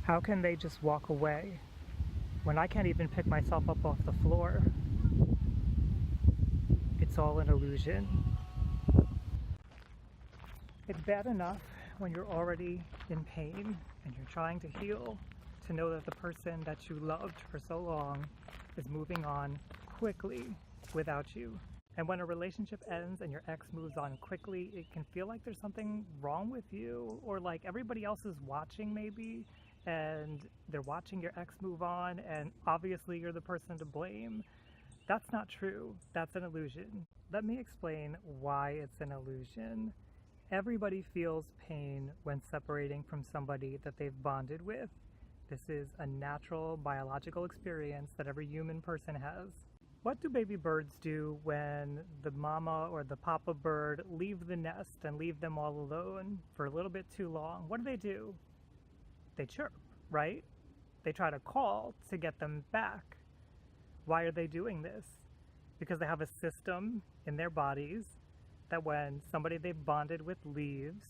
How can they just walk away when I can't even pick myself up off the floor? It's all an illusion. It's bad enough when you're already in pain and you're trying to heal to know that the person that you loved for so long is moving on quickly without you. And when a relationship ends and your ex moves on quickly, it can feel like there's something wrong with you, or like everybody else is watching maybe, and they're watching your ex move on, and obviously you're the person to blame. That's not true. That's an illusion. Let me explain why it's an illusion. Everybody feels pain when separating from somebody that they've bonded with. This is a natural biological experience that every human person has. What do baby birds do when the mama or the papa bird leave the nest and leave them all alone for a little bit too long? What do? They chirp, right? They try to call to get them back. Why are they doing this? Because they have a system in their bodies that when somebody they've bonded with leaves,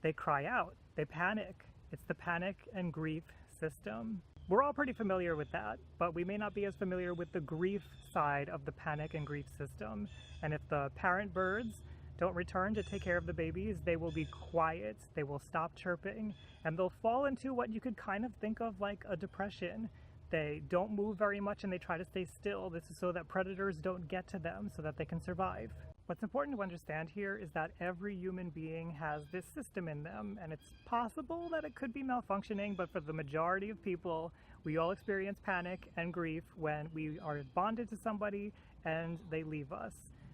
they cry out, they panic. It's the panic and grief system. We're all pretty familiar with that, but we may not be as familiar with the grief side of the panic and grief system. And if the parent birds don't return to take care of the babies, they will be quiet, they will stop chirping, and they'll fall into what you could kind of think of like a depression. They don't move very much and they try to stay still. This is so that predators don't get to them so that they can survive. What's important to understand here is that every human being has this system in them, and it's possible that it could be malfunctioning, but for the majority of people, we all experience panic and grief when we are bonded to somebody and they leave us.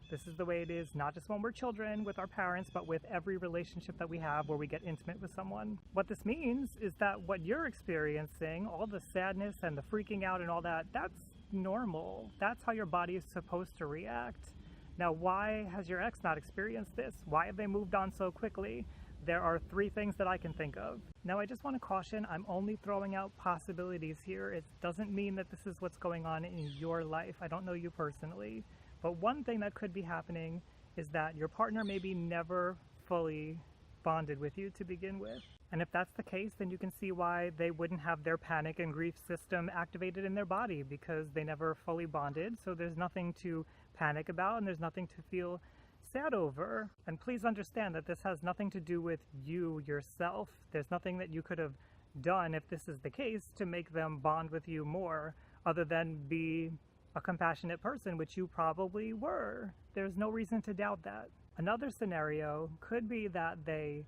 This is the way it is, not just when we're children with our parents, but with every relationship that we have where we get intimate with someone. What this means is that what you're experiencing, all the sadness and the freaking out and all that, that's normal. That's how your body is supposed to react. Now, why has your ex not experienced this? Why have they moved on so quickly? There are 3 things that I can think of. Now, I just want to caution, I'm only throwing out possibilities here. It doesn't mean that this is what's going on in your life. I don't know you personally. But one thing that could be happening is that your partner maybe never fully bonded with you to begin with. And if that's the case, then you can see why they wouldn't have their panic and grief system activated in their body, because they never fully bonded. So there's nothing to panic about and there's nothing to feel sad over. And please understand that this has nothing to do with you yourself. There's nothing that you could have done, if this is the case, to make them bond with you more, other than be a compassionate person, which you probably were. There's no reason to doubt that. Another scenario could be that they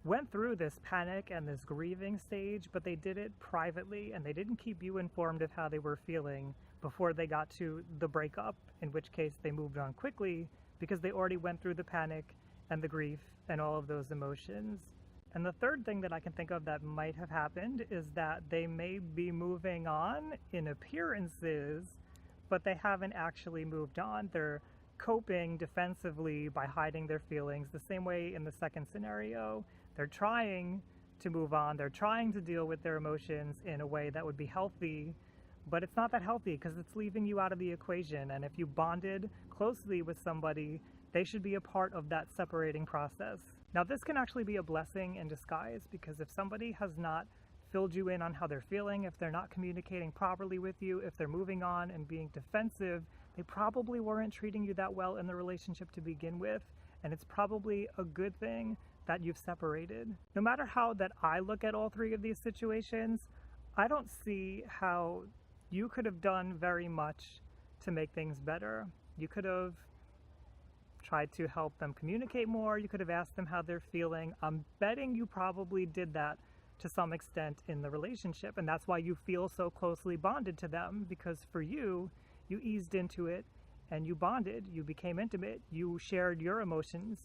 went through this panic and this grieving stage, but they did it privately and they didn't keep you informed of how they were feeling before they got to the breakup, in which case they moved on quickly because they already went through the panic and the grief and all of those emotions. And the third thing that I can think of that might have happened is that they may be moving on in appearances, but they haven't actually moved on. They're coping defensively by hiding their feelings, the same way in the second scenario. They're trying to move on, they're trying to deal with their emotions in a way that would be healthy, but it's not that healthy because it's leaving you out of the equation. And if you bonded closely with somebody, they should be a part of that separating process. Now, this can actually be a blessing in disguise, because if somebody has not filled you in on how they're feeling, if they're not communicating properly with you, if they're moving on and being defensive, they probably weren't treating you that well in the relationship to begin with, and it's probably a good thing that you've separated. No matter how that I look at all 3 of these situations, I don't see how you could have done very much to make things better. You could have tried to help them communicate more, you could have asked them how they're feeling. I'm betting you probably did that to some extent in the relationship, and that's why you feel so closely bonded to them, because for you, you eased into it and you bonded, you became intimate, you shared your emotions.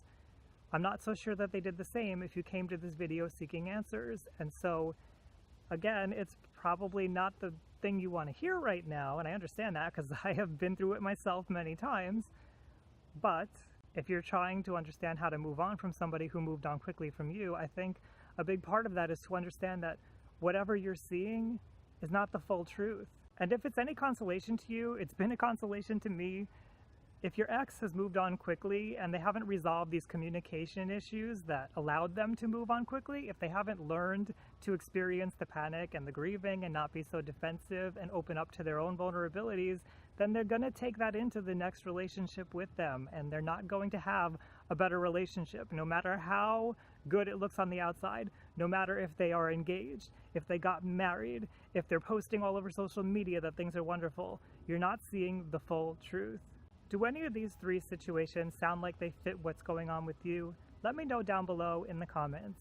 I'm not so sure that they did the same if you came to this video seeking answers. And so again, it's probably not the thing you want to hear right now, and I understand that because I have been through it myself many times. But if you're trying to understand how to move on from somebody who moved on quickly from you, I think a big part of that is to understand that whatever you're seeing is not the full truth. And if it's any consolation to you, it's been a consolation to me. If your ex has moved on quickly and they haven't resolved these communication issues that allowed them to move on quickly, if they haven't learned to experience the panic and the grieving and not be so defensive and open up to their own vulnerabilities, then they're going to take that into the next relationship with them, and they're not going to have a better relationship, no matter how good it looks on the outside, no matter if they are engaged, if they got married, if they're posting all over social media that things are wonderful. You're not seeing the full truth. Do any of these three situations sound like they fit what's going on with you? Let me know down below in the comments.